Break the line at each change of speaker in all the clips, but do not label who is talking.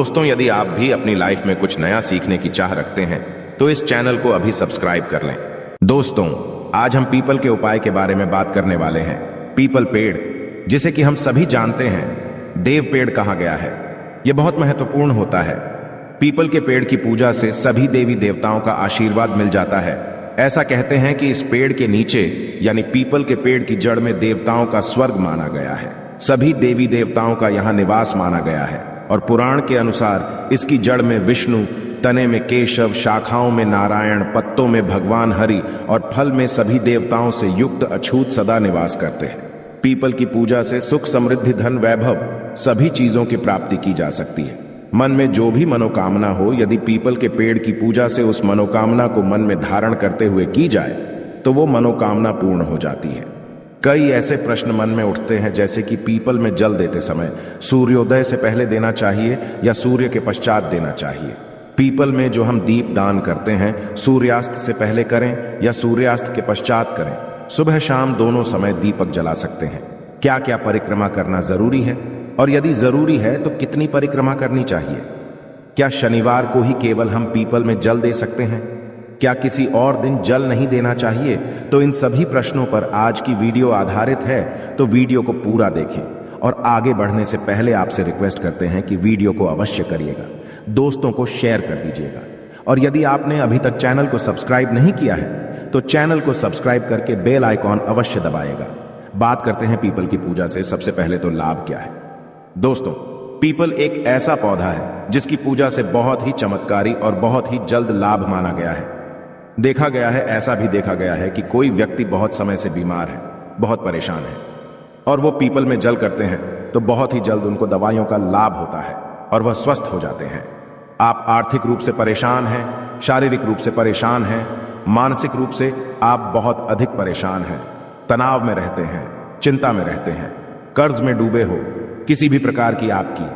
दोस्तों, यदि आप भी अपनी लाइफ में कुछ नया सीखने की चाह रखते हैं तो इस चैनल को अभी सब्सक्राइब कर लें। दोस्तों, आज हम पीपल के उपाय के बारे में बात करने वाले हैं। पीपल पेड़, जिसे कि हम सभी जानते हैं देव पेड़ कहा गया है, यह बहुत महत्वपूर्ण होता है। पीपल के पेड़ की पूजा से सभी देवी देवताओं का आशीर्वाद मिल जाता है। ऐसा कहते हैं कि इस पेड़ के नीचे यानी पीपल के पेड़ की जड़ में देवताओं का स्वर्ग माना गया है। सभी देवी देवताओं का यहाँ निवास माना गया है और पुराण के अनुसार इसकी जड़ में विष्णु, तने में केशव, शाखाओं में नारायण, पत्तों में भगवान हरि और फल में सभी देवताओं से युक्त अछूत सदा निवास करते हैं। पीपल की पूजा से सुख, समृद्धि, धन, वैभव सभी चीजों की प्राप्ति की जा सकती है। मन में जो भी मनोकामना हो, यदि पीपल के पेड़ की पूजा से उस मनोकामना को मन में धारण करते हुए की जाए तो वो मनोकामना पूर्ण हो जाती है। कई ऐसे प्रश्न मन में उठते हैं, जैसे कि पीपल में जल देते समय सूर्योदय से पहले देना चाहिए या सूर्य के पश्चात देना चाहिए। पीपल में जो हम दीप दान करते हैं सूर्यास्त से पहले करें या सूर्यास्त के पश्चात करें। सुबह शाम दोनों समय दीपक जला सकते हैं। क्या क्या परिक्रमा करना जरूरी है और यदि जरूरी है तो कितनी परिक्रमा करनी चाहिए? क्या शनिवार को ही केवल हम पीपल में जल दे सकते हैं? क्या किसी और दिन जल नहीं देना चाहिए? तो इन सभी प्रश्नों पर आज की वीडियो आधारित है, तो वीडियो को पूरा देखें। और आगे बढ़ने से पहले आपसे रिक्वेस्ट करते हैं कि वीडियो को अवश्य करिएगा, दोस्तों को शेयर कर दीजिएगा। और यदि आपने अभी तक चैनल को सब्सक्राइब नहीं किया है तो चैनल को सब्सक्राइब करके बेल आइकॉन अवश्य दबाइएगा। बात करते हैं पीपल की पूजा से सबसे पहले तो लाभ क्या है। दोस्तों, पीपल एक ऐसा पौधा है जिसकी पूजा से बहुत ही चमत्कारी और बहुत ही जल्द लाभ माना गया है। देखा गया है, ऐसा भी देखा गया है कि कोई व्यक्ति बहुत समय से बीमार है, बहुत परेशान है और वो पीपल में जल करते हैं तो बहुत ही जल्द उनको दवाइयों का लाभ होता है और वह स्वस्थ हो जाते हैं। आप आर्थिक रूप से परेशान हैं, शारीरिक रूप से परेशान हैं, मानसिक रूप से आप बहुत अधिक परेशान हैं, तनाव में रहते हैं, चिंता में रहते हैं, कर्ज में डूबे हो, किसी भी प्रकार की आपकी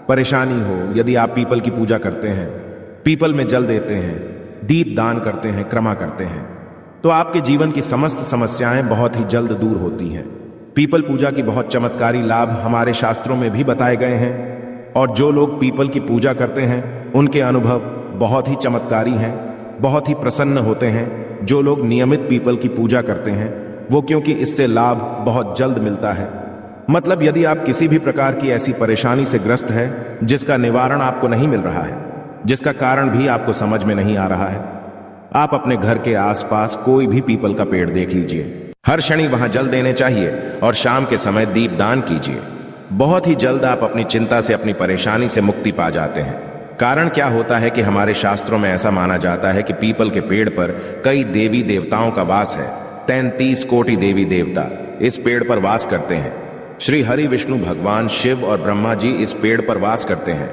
परेशानी हो, यदि आप पीपल की पूजा करते हैं, पीपल में जल देते हैं, दीप दान करते हैं, क्रमा करते हैं, तो आपके जीवन की समस्त समस्याएं बहुत ही जल्द दूर होती हैं। पीपल पूजा की बहुत चमत्कारी लाभ हमारे शास्त्रों में भी बताए गए हैं और जो लोग पीपल की पूजा करते हैं उनके अनुभव बहुत ही चमत्कारी हैं, बहुत ही प्रसन्न होते हैं। जो लोग नियमित पीपल की पूजा करते हैं वो, क्योंकि इससे लाभ बहुत जल्द मिलता है। मतलब यदि आप किसी भी प्रकार की ऐसी परेशानी से ग्रस्त है जिसका निवारण आपको नहीं मिल रहा है, जिसका कारण भी आपको समझ में नहीं आ रहा है, आप अपने घर के आसपास कोई भी पीपल का पेड़ देख लीजिए। हर शनि वहां जल देने चाहिए और शाम के समय दीप दान कीजिए। बहुत ही जल्द आप अपनी चिंता से, अपनी परेशानी से मुक्ति पा जाते हैं। कारण क्या होता है कि हमारे शास्त्रों में ऐसा माना जाता है कि पीपल के पेड़ पर कई देवी देवताओं का वास है। 33 कोटि देवी देवता इस पेड़ पर वास करते हैं। श्री हरि, विष्णु भगवान, शिव और ब्रह्मा जी इस पेड़ पर वास करते हैं।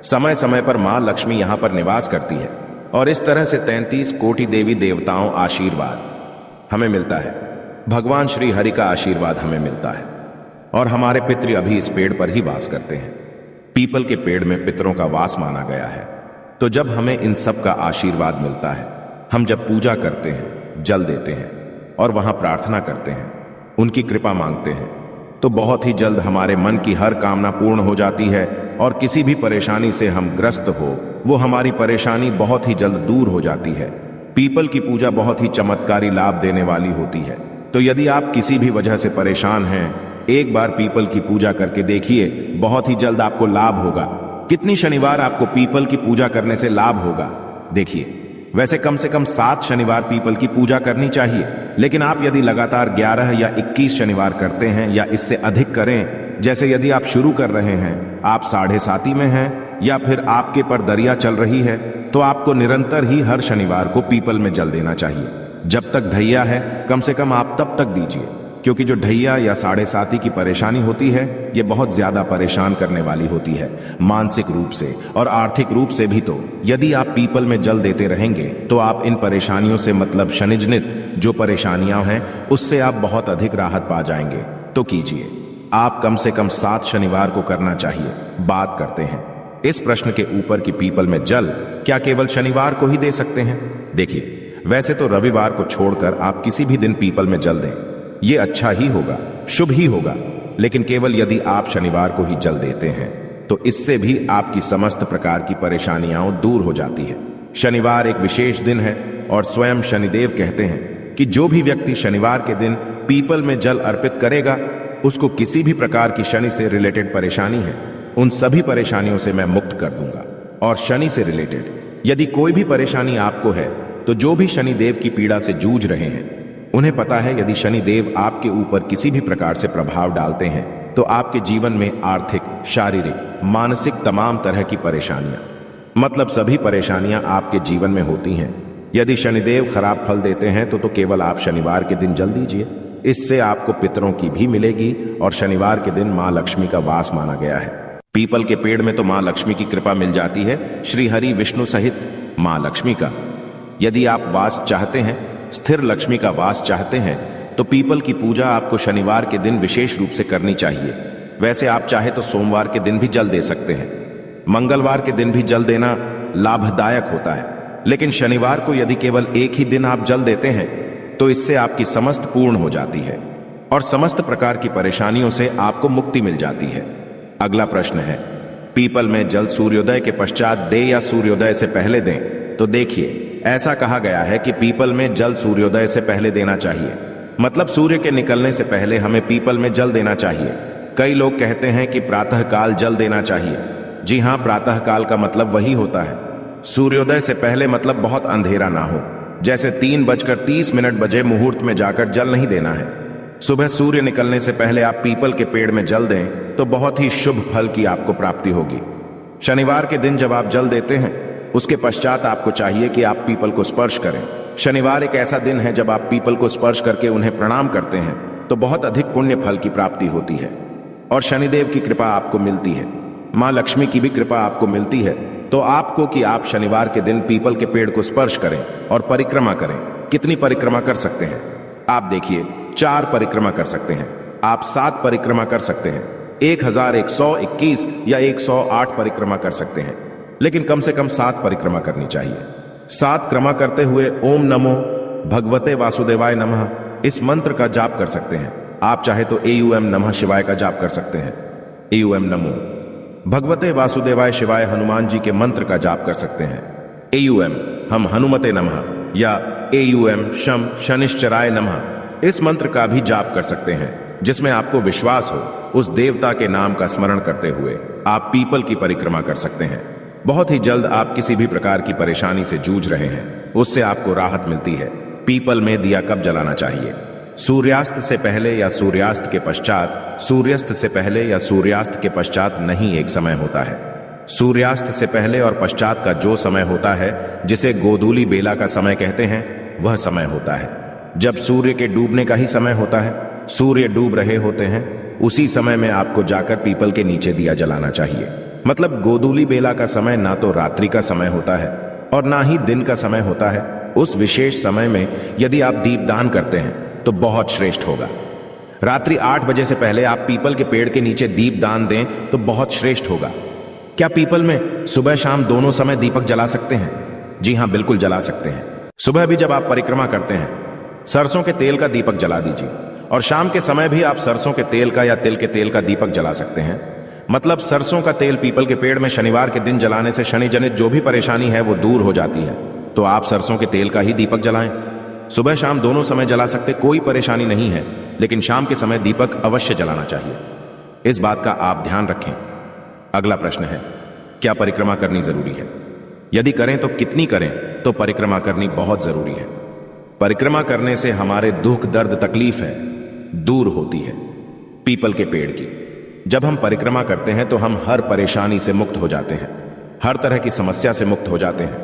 समय समय पर मां लक्ष्मी यहां पर निवास करती है और इस तरह से 33 कोटि देवी देवताओं आशीर्वाद हमें मिलता है। भगवान श्री हरि का आशीर्वाद हमें मिलता है और हमारे पितृ अभी इस पेड़ पर ही वास करते हैं। पीपल के पेड़ में पितरों का वास माना गया है। तो जब हमें इन सब का आशीर्वाद मिलता है, हम जब पूजा करते हैं, जल देते हैं और वहां प्रार्थना करते हैं, उनकी कृपा मांगते हैं, तो बहुत ही जल्द हमारे मन की हर कामना पूर्ण हो जाती है और किसी भी परेशानी से हम ग्रस्त हो, वो हमारी परेशानी बहुत ही जल्द दूर हो जाती है। पीपल की पूजा बहुत ही चमत्कारी लाभ देने वाली होती है। तो यदि आप किसी भी वजह से परेशान हैं, एक बार पीपल की पूजा करके देखिए, बहुत ही जल्द आपको लाभ होगा। कितनी शनिवार आपको पीपल की पूजा करने से लाभ होगा देखिए। वैसे कम से कम 7 शनिवार पीपल की पूजा करनी चाहिए, लेकिन आप यदि लगातार 11 या 21 शनिवार करते हैं या इससे अधिक करें, जैसे यदि आप शुरू कर रहे हैं, आप 7.5 में हैं या फिर आपके पर दरिया चल रही है, तो आपको निरंतर ही हर शनिवार को पीपल में जल देना चाहिए। जब तक ढैया है कम से कम आप तब तक दीजिए, क्योंकि जो ढैया या 7.5 की परेशानी होती है ये बहुत ज्यादा परेशान करने वाली होती है, मानसिक रूप से और आर्थिक रूप से भी। तो यदि आप पीपल में जल देते रहेंगे तो आप इन परेशानियों से, मतलब शनिजनित जो परेशानियां हैं, उससे आप बहुत अधिक राहत पा जाएंगे। तो कीजिए, आप कम से कम 7 शनिवार को करना चाहिए। बात करते हैं इस प्रश्न के ऊपर कि पीपल में जल क्या केवल शनिवार को ही दे सकते हैं। देखिए, वैसे तो रविवार को छोड़कर आप किसी भी दिन पीपल में जल दें, ये अच्छा ही होगा, शुभ ही होगा, लेकिन केवल यदि आप शनिवार को ही जल देते हैं तो इससे भी आपकी समस्त प्रकार की परेशानियां दूर हो जाती है। शनिवार एक विशेष दिन है और स्वयं शनिदेव कहते हैं कि जो भी व्यक्ति शनिवार के दिन पीपल में जल अर्पित करेगा उसको किसी भी प्रकार की शनि से रिलेटेड परेशानी है उन सभी परेशानियों से मैं मुक्त कर दूंगा। और शनि से रिलेटेड यदि कोई भी परेशानी आपको है तो जो भी शनिदेव की पीड़ा से जूझ रहे हैं उन्हें पता है यदि शनिदेव आपके ऊपर किसी भी प्रकार से प्रभाव डालते हैं तो आपके जीवन में आर्थिक, शारीरिक, मानसिक तमाम तरह की परेशानियां, मतलब सभी परेशानियां आपके जीवन में होती हैं। यदि शनिदेव खराब फल देते हैं तो केवल आप शनिवार के दिन जल दीजिए। इससे आपको पितरों की भी मिलेगी और शनिवार के दिन मां लक्ष्मी का वास माना गया है। पीपल के पेड़ में तो मां लक्ष्मी की कृपा मिल जाती है, श्री हरि विष्णु सहित मां लक्ष्मी का। यदि आप वास चाहते हैं, स्थिर लक्ष्मी का वास चाहते हैं तो पीपल की पूजा आपको शनिवार के दिन विशेष रूप से करनी चाहिए। वैसे आप चाहे तो सोमवार के दिन भी जल दे सकते हैं, मंगलवार के दिन भी जल देना लाभदायक होता है, लेकिन शनिवार को यदि केवल एक ही दिन आप जल देते हैं तो इससे आपकी समस्त पूर्ण हो जाती है और समस्त प्रकार की परेशानियों से आपको मुक्ति मिल जाती है। अगला प्रश्न है, पीपल में जल सूर्योदय के पश्चात दें या सूर्योदय से पहले दें? तो देखिए, ऐसा कहा गया है कि पीपल में जल सूर्योदय से पहले देना चाहिए, मतलब सूर्य के निकलने से पहले हमें पीपल में जल देना चाहिए। कई लोग कहते हैं कि प्रातः काल जल देना चाहिए। जी हां, प्रातः काल का मतलब वही होता है सूर्योदय से पहले, मतलब बहुत अंधेरा ना हो, जैसे 3:30 बजे मुहूर्त में जाकर जल नहीं देना है। सुबह सूर्य निकलने से पहले आप पीपल के पेड़ में जल दें तो बहुत ही शुभ फल की आपको प्राप्ति होगी। शनिवार के दिन जब आप जल देते हैं उसके पश्चात आपको चाहिए कि आप पीपल को स्पर्श करें। शनिवार एक ऐसा दिन है जब आप पीपल को स्पर्श करके उन्हें प्रणाम करते हैं तो बहुत अधिक पुण्य फल की प्राप्ति होती है और शनिदेव की कृपा आपको मिलती है, मां लक्ष्मी की भी कृपा आपको मिलती है। तो आपको कि आप शनिवार के दिन पीपल के पेड़ को स्पर्श करें और परिक्रमा करें। कितनी परिक्रमा कर सकते हैं? आप देखिए, 4 परिक्रमा कर सकते हैं, आप 7 परिक्रमा कर सकते हैं, 1121 या 108 परिक्रमा कर सकते हैं, लेकिन कम से कम 7 परिक्रमा करनी चाहिए। 7 क्रमा करते हुए ओम नमो भगवते वासुदेवाय नमः इस मंत्र का जाप कर सकते हैं। आप चाहे तो एयूएम नमः शिवाय का जाप कर सकते हैं। एयूएम नमो भगवते वासुदेवाय शिवाय हनुमान जी के मंत्र का जाप कर सकते हैं। एयूएम हम हनुमते नमः या एयूएम शम शनिश्चराय नमः इस मंत्र का भी जाप कर सकते हैं, जिसमें आपको विश्वास हो उस देवता के नाम का स्मरण करते हुए आप पीपल की परिक्रमा कर सकते हैं। बहुत ही जल्द आप किसी भी प्रकार की परेशानी से जूझ रहे हैं उससे आपको राहत मिलती है। पीपल में दिया कब जलाना चाहिए? सूर्यास्त से पहले या सूर्यास्त के पश्चात? सूर्यास्त से पहले या सूर्यास्त के पश्चात नहीं, एक समय होता है। सूर्यास्त से पहले और पश्चात का जो समय होता है जिसे गोधूली बेला का समय कहते हैं, वह समय होता है जब सूर्य के डूबने का ही समय होता है। सूर्य डूब रहे होते हैं, उसी समय में आपको जाकर पीपल के नीचे दिया जलाना चाहिए। मतलब गोधूली बेला का समय ना तो रात्रि का समय होता है और ना ही दिन का समय होता है। उस विशेष समय में यदि आप दीपदान करते हैं तो बहुत श्रेष्ठ होगा। रात्रि 8 बजे से पहले आप पीपल के पेड़ के नीचे दीपदान दें तो बहुत श्रेष्ठ होगा। क्या पीपल में सुबह शाम दोनों समय दीपक जला सकते हैं? जी हां, बिल्कुल जला सकते हैं। सुबह भी जब आप परिक्रमा करते हैं सरसों के तेल का दीपक जला दीजिए और शाम के समय भी आप सरसों के तेल का या तिल के तेल का दीपक जला सकते हैं। मतलब सरसों का तेल पीपल के पेड़ में शनिवार के दिन जलाने से शनि जनित जो भी परेशानी है वो दूर हो जाती है। तो आप सरसों के तेल का ही दीपक जलाएं। सुबह शाम दोनों समय जला सकते, कोई परेशानी नहीं है, लेकिन शाम के समय दीपक अवश्य जलाना चाहिए। इस बात का आप ध्यान रखें। अगला प्रश्न है, क्या परिक्रमा करनी जरूरी है? यदि करें तो कितनी करें? तो परिक्रमा करनी बहुत जरूरी है। परिक्रमा करने से हमारे दुख, दर्द, तकलीफ है दूर होती है। पीपल के पेड़ की जब हम परिक्रमा करते हैं तो हम हर परेशानी से मुक्त हो जाते हैं, हर तरह की समस्या से मुक्त हो जाते हैं।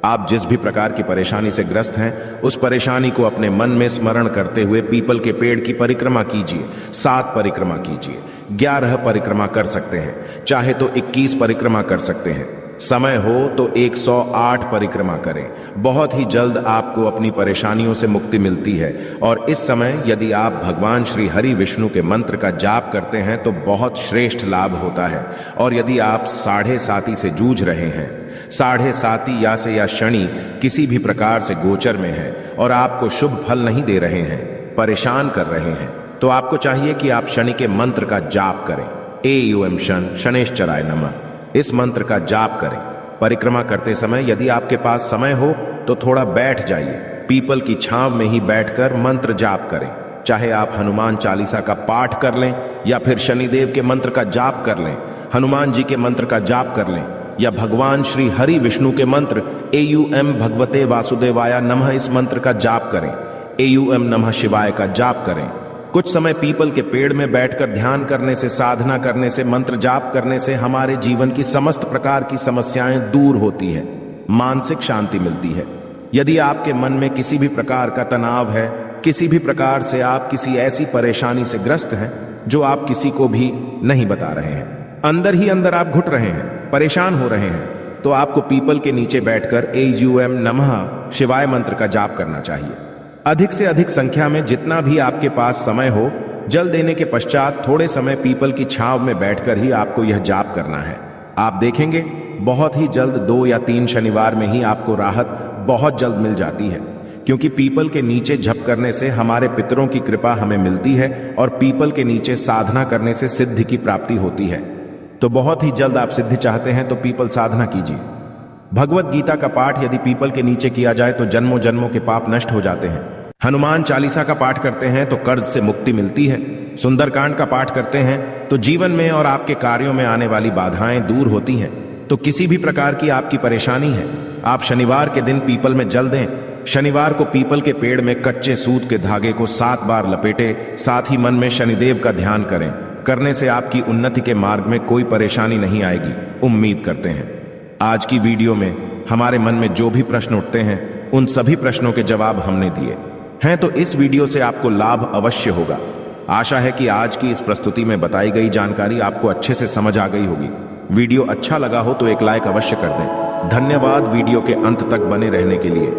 आप जिस भी प्रकार की परेशानी से ग्रस्त हैं उस परेशानी को अपने मन में स्मरण करते हुए पीपल के पेड़ की परिक्रमा कीजिए। 7 परिक्रमा कीजिए, 11 परिक्रमा कर सकते हैं, चाहे तो 21 परिक्रमा कर सकते हैं। समय हो तो 108 परिक्रमा करें। बहुत ही जल्द आपको अपनी परेशानियों से मुक्ति मिलती है। और इस समय यदि आप भगवान श्री हरि विष्णु के मंत्र का जाप करते हैं तो बहुत श्रेष्ठ लाभ होता है। और यदि आप 7.5 से जूझ रहे हैं, 7.5 या शनि किसी भी प्रकार से गोचर में है और आपको शुभ फल नहीं दे रहे हैं, परेशान कर रहे हैं, तो आपको चाहिए कि आप शनि के मंत्र का जाप करें। AUM शन शनेश्चराय नमः इस मंत्र का जाप करें। परिक्रमा करते समय यदि आपके पास समय हो तो थोड़ा बैठ जाइए, पीपल की छांव में ही बैठकर मंत्र जाप करें। चाहे आप हनुमान चालीसा का पाठ कर लें या फिर शनिदेव के मंत्र का जाप कर लें, हनुमान जी के मंत्र का जाप कर लें या भगवान श्री हरि विष्णु के मंत्र AUM भगवते वासुदेवाय नमः इस मंत्र का जाप करें, AUM नमः शिवाय का जाप करें। कुछ समय पीपल के पेड़ में बैठकर ध्यान करने से, साधना करने से, मंत्र जाप करने से हमारे जीवन की समस्त प्रकार की समस्याएं दूर होती है, मानसिक शांति मिलती है। यदि आपके मन में किसी भी प्रकार का तनाव है, किसी भी प्रकार से आप किसी ऐसी परेशानी से ग्रस्त हैं जो आप किसी को भी नहीं बता रहे हैं, अंदर ही अंदर आप घुट रहे हैं, परेशान हो रहे हैं, तो आपको पीपल के नीचे बैठकर AUM नमः शिवाय मंत्र का जाप करना चाहिए। अधिक से अधिक संख्या में जितना भी आपके पास समय हो, जल देने के पश्चात थोड़े समय पीपल की छांव में बैठकर ही आपको यह जाप करना है। आप देखेंगे बहुत ही जल्द 2 या 3 शनिवार में ही आपको राहत बहुत जल्द मिल जाती है, क्योंकि पीपल के नीचे जप करने से हमारे पितरों की कृपा हमें मिलती है और पीपल के नीचे साधना करने से सिद्धि की प्राप्ति होती है। तो बहुत ही जल्द आप सिद्धि चाहते हैं तो पीपल साधना कीजिए। भगवत गीता का पाठ यदि पीपल के नीचे किया जाए तो जन्मों जन्मों के पाप नष्ट हो जाते हैं। हनुमान चालीसा का पाठ करते हैं तो कर्ज से मुक्ति मिलती है। सुंदरकांड का पाठ करते हैं तो जीवन में और आपके कार्यों में आने वाली बाधाएं दूर होती हैं। तो किसी भी प्रकार की आपकी परेशानी है, आप शनिवार के दिन पीपल में जल दें। शनिवार को पीपल के पेड़ में कच्चे सूत के धागे को 7 बार लपेटे, साथ ही मन में शनिदेव का ध्यान करें। करने से आपकी उन्नति के मार्ग में कोई परेशानी नहीं आएगी, उम्मीद करते हैं। आज की वीडियो में हमारे मन में जो भी प्रश्न उठते हैं उन सभी प्रश्नों के जवाब हमने दिए हैं, तो इस वीडियो से आपको लाभ अवश्य होगा। आशा है कि आज की इस प्रस्तुति में बताई गई जानकारी आपको अच्छे से समझ आ गई होगी। वीडियो अच्छा लगा हो तो एक लाइक अवश्य कर दें। धन्यवाद वीडियो के अंत तक बने रहने के लिए।